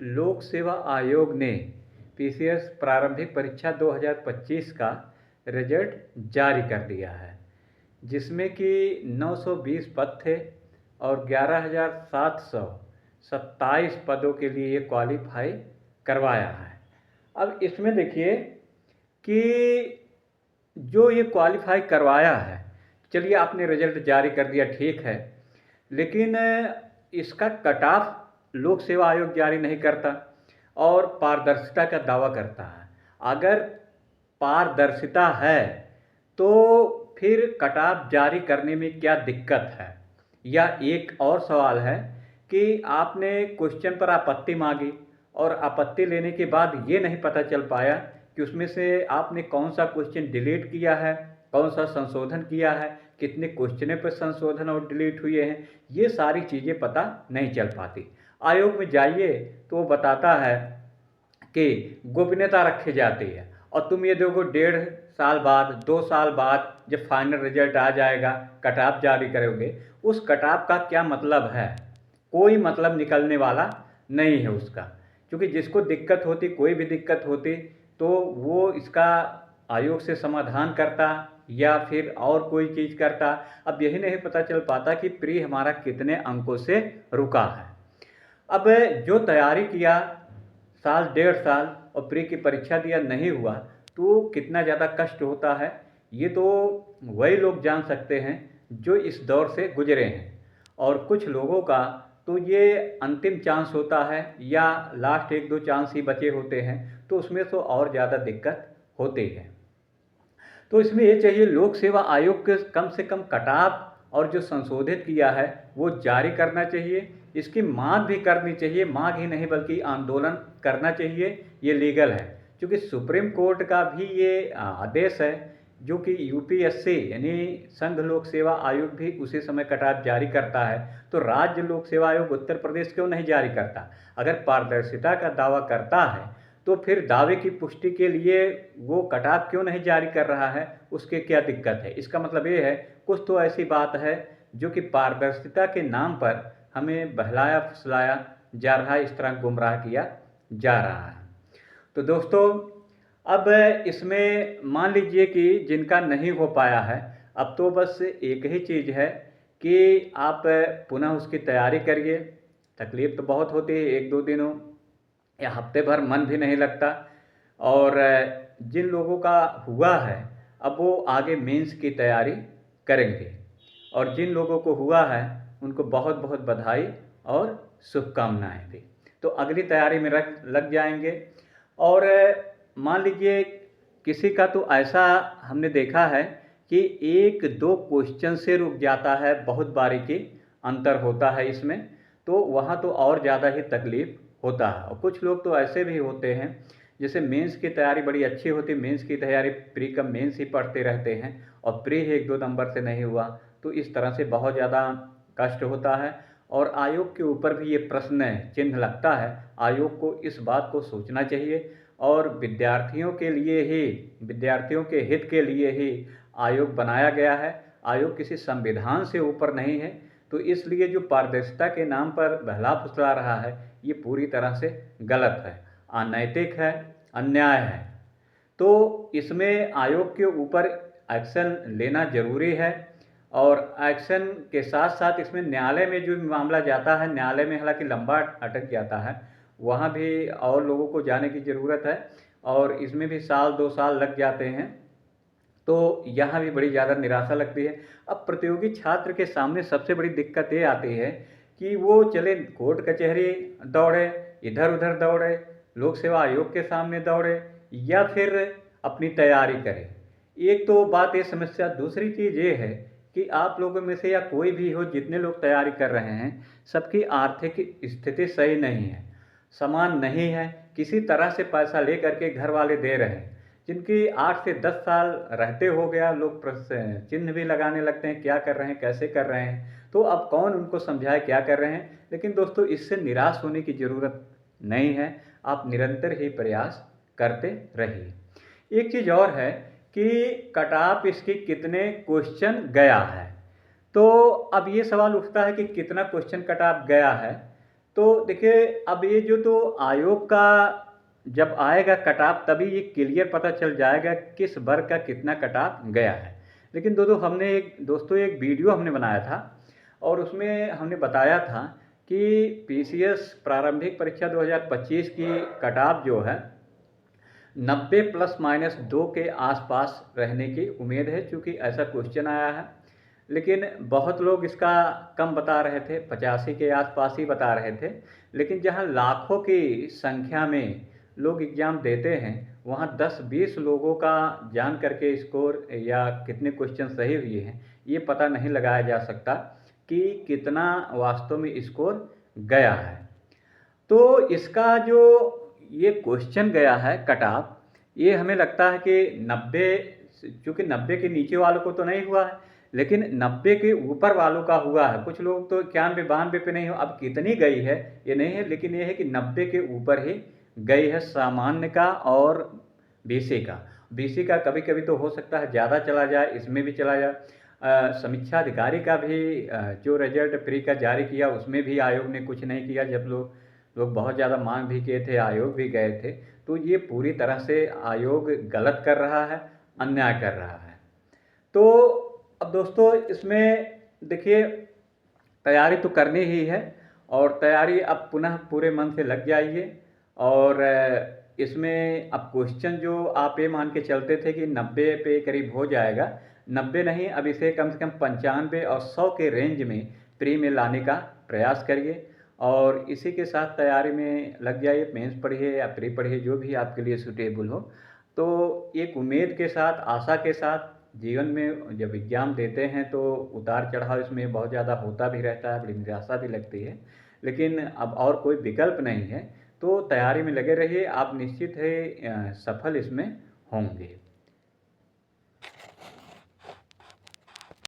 लोक सेवा आयोग ने पीसीएस प्रारंभिक परीक्षा 2025 का रिजल्ट जारी कर दिया है, जिसमें कि 920 पद थे और 11,727 पदों के लिए ये क्वालिफाई करवाया है। अब इसमें देखिए कि जो ये क्वालिफाई करवाया है, चलिए आपने रिजल्ट जारी कर दिया, ठीक है, लेकिन इसका कट ऑफ लोक सेवा आयोग जारी नहीं करता और पारदर्शिता का दावा करता है। अगर पारदर्शिता है तो फिर कट ऑफ जारी करने में क्या दिक्कत है? या एक और सवाल है कि आपने क्वेश्चन पर आपत्ति मांगी और आपत्ति लेने के बाद ये नहीं पता चल पाया कि उसमें से आपने कौन सा क्वेश्चन डिलीट किया है, कौन सा संशोधन किया है, कितने क्वेश्चनों पर संशोधन और डिलीट हुए हैं, ये सारी चीज़ें पता नहीं चल पाती। आयोग में जाइए तो वो बताता है कि गोपनीयता रखी जाती है और तुम ये देखो 1.5 साल बाद 2 साल बाद जब फाइनल रिजल्ट आ जाएगा, कट ऑफ जारी करोगे, उस कट ऑफ का क्या मतलब है? कोई मतलब निकलने वाला नहीं है उसका, क्योंकि जिसको दिक्कत होती, कोई भी दिक्कत होती, तो वो इसका आयोग से समाधान करता या फिर और कोई चीज़ करता। अब यही नहीं पता चल पाता कि प्री हमारा कितने अंकों से रुका है। अब जो तैयारी किया साल 1.5 साल और प्री की परीक्षा दिया, नहीं हुआ, तो कितना ज़्यादा कष्ट होता है, ये तो वही लोग जान सकते हैं जो इस दौर से गुजरे हैं। और कुछ लोगों का तो ये अंतिम चांस होता है या लास्ट 1-2 चांस ही बचे होते हैं, तो उसमें तो और ज़्यादा दिक्कत होती है। तो इसमें ये चाहिए लोक सेवा आयोग के कम से कम कट ऑफ और जो संशोधित किया है वो जारी करना चाहिए। इसकी मांग भी करनी चाहिए, मांग ही नहीं बल्कि आंदोलन करना चाहिए, ये लीगल है। क्योंकि सुप्रीम कोर्ट का भी ये आदेश है, जो कि यूपीएससी यानी संघ लोक सेवा आयोग भी उसी समय कट ऑफ जारी करता है, तो राज्य लोक सेवा आयोग उत्तर प्रदेश क्यों नहीं जारी करता? अगर पारदर्शिता का दावा करता है तो फिर दावे की पुष्टि के लिए वो कट ऑफ क्यों नहीं जारी कर रहा है? उसके क्या दिक्कत है? इसका मतलब ये है कुछ तो ऐसी बात है जो कि पारदर्शिता के नाम पर हमें बहलाया फुसलाया जा रहा है, इस तरह गुमराह किया जा रहा है। तो दोस्तों, अब इसमें मान लीजिए कि जिनका नहीं हो पाया है, अब तो बस एक ही चीज़ है कि आप पुनः उसकी तैयारी करिए। तकलीफ़ तो बहुत होती है, 1-2 दिनों या हफ्ते भर मन भी नहीं लगता। और जिन लोगों का हुआ है, अब वो आगे मेंस की तैयारी करेंगे, और जिन लोगों को हुआ है उनको बहुत बहुत बधाई और शुभकामनाएं भी। तो अगली तैयारी में लग जाएंगे। और मान लीजिए किसी का तो ऐसा हमने देखा है कि 1-2 क्वेश्चन से रुक जाता है, बहुत बारीकी अंतर होता है इसमें, तो वहाँ तो और ज़्यादा ही तकलीफ़ होता है। और कुछ लोग तो ऐसे भी होते हैं, जैसे मेंस की तैयारी बड़ी अच्छी होती, मेंस की तैयारी प्री का मेंस ही पढ़ते रहते हैं और प्री ही 1-2 नंबर से नहीं हुआ, तो इस तरह से बहुत ज़्यादा कष्ट होता है। और आयोग के ऊपर भी ये प्रश्न चिन्ह लगता है। आयोग को इस बात को सोचना चाहिए और विद्यार्थियों के लिए ही, विद्यार्थियों के हित के लिए ही आयोग बनाया गया है। आयोग किसी संविधान से ऊपर नहीं है, तो इसलिए जो पारदर्शिता के नाम पर बहला फुसला रहा है, ये पूरी तरह से गलत है, अनैतिक है, अन्याय है। तो इसमें आयोग के ऊपर एक्शन लेना जरूरी है। और एक्शन के साथ साथ इसमें न्यायालय में जो मामला जाता है, न्यायालय में हालांकि लंबा अटक जाता है, वहाँ भी और लोगों को जाने की ज़रूरत है और इसमें भी 1-2 साल लग जाते हैं, तो यहाँ भी बड़ी ज़्यादा निराशा लगती है। अब प्रतियोगी छात्र के सामने सबसे बड़ी दिक्कत ये आती है कि वो चले कोर्ट कचहरी दौड़े, इधर उधर दौड़े, लोक सेवा आयोग के सामने दौड़े या फिर अपनी तैयारी करे। एक तो बात ये समस्या, दूसरी चीज़ ये है कि आप लोगों में से या कोई भी हो, जितने लोग तैयारी कर रहे हैं, सबकी आर्थिक स्थिति सही नहीं है, समान नहीं है। किसी तरह से पैसा ले करके घर वाले दे रहे हैं, जिनकी 8 से 10 साल रहते हो गया, लोग प्रश्न चिन्ह भी लगाने लगते हैं, क्या कर रहे हैं, कैसे कर रहे हैं। तो अब कौन उनको समझाए क्या कर रहे हैं। लेकिन दोस्तों, इससे निराश होने की ज़रूरत नहीं है, आप निरंतर ही प्रयास करते रहिए। एक चीज़ और है कि कट ऑफ इसकी कितने क्वेश्चन गया है। तो अब ये सवाल उठता है कि कितना क्वेश्चन कट ऑफ गया है, तो देखिए, अब ये जो तो आयोग का जब आएगा कट ऑफ तभी ये क्लियर पता चल जाएगा किस वर्ग का कितना कट ऑफ गया है। लेकिन दोस्तों एक वीडियो हमने बनाया था और उसमें हमने बताया था कि पीसीएस प्रारंभिक परीक्षा 2025 की कट ऑफ जो है 90 ± 2 के आसपास रहने की उम्मीद है, चूँकि ऐसा क्वेश्चन आया है। लेकिन बहुत लोग इसका कम बता रहे थे, 85 के आसपास ही बता रहे थे। लेकिन जहाँ लाखों की संख्या में लोग एग्ज़ाम देते हैं, वहाँ 10-20 लोगों का जान करके स्कोर या कितने क्वेश्चन सही हुए हैं, ये पता नहीं लगाया जा सकता कि कितना वास्तव में स्कोर गया है। तो इसका जो ये क्वेश्चन गया है कट ऑफ, ये हमें लगता है कि 90, चूँकि 90 के नीचे वालों को तो नहीं हुआ है, लेकिन 90 के ऊपर वालों का हुआ है। कुछ लोग तो 91-92 पे नहीं हो, अब कितनी गई है ये नहीं है, लेकिन ये है कि 90 के ऊपर ही गई है सामान्य का और बीसी का। बीसी का कभी कभी तो हो सकता है ज़्यादा चला जाए, इसमें भी चला जाए। समीक्षा अधिकारी का भी जो रिजल्ट प्री का जारी किया उसमें भी आयोग ने कुछ नहीं किया, जब लोग बहुत ज़्यादा मांग भी किए थे, आयोग भी गए थे। तो ये पूरी तरह से आयोग गलत कर रहा है, अन्याय कर रहा है। तो अब दोस्तों इसमें देखिए, तैयारी तो करनी ही है और तैयारी अब पुनः पूरे मन से लग जाइए। और इसमें अब क्वेश्चन जो आप ये मान के चलते थे कि 90 पे करीब हो जाएगा, 90 नहीं, अब इसे कम से कम 95 और 100 के रेंज में प्री में लाने का प्रयास करिए और इसी के साथ तैयारी में लग जाइए। मेंस पढ़िए या प्री पढ़िए, जो भी आपके लिए सूटेबल हो। तो एक उम्मीद के साथ, आशा के साथ, जीवन में जब एग्ज़ाम देते हैं तो उतार चढ़ाव इसमें बहुत ज़्यादा होता भी रहता है, बड़ी निराशा भी लगती है, लेकिन अब और कोई विकल्प नहीं है। तो तैयारी में लगे रहिए, आप निश्चित है सफल इसमें होंगे।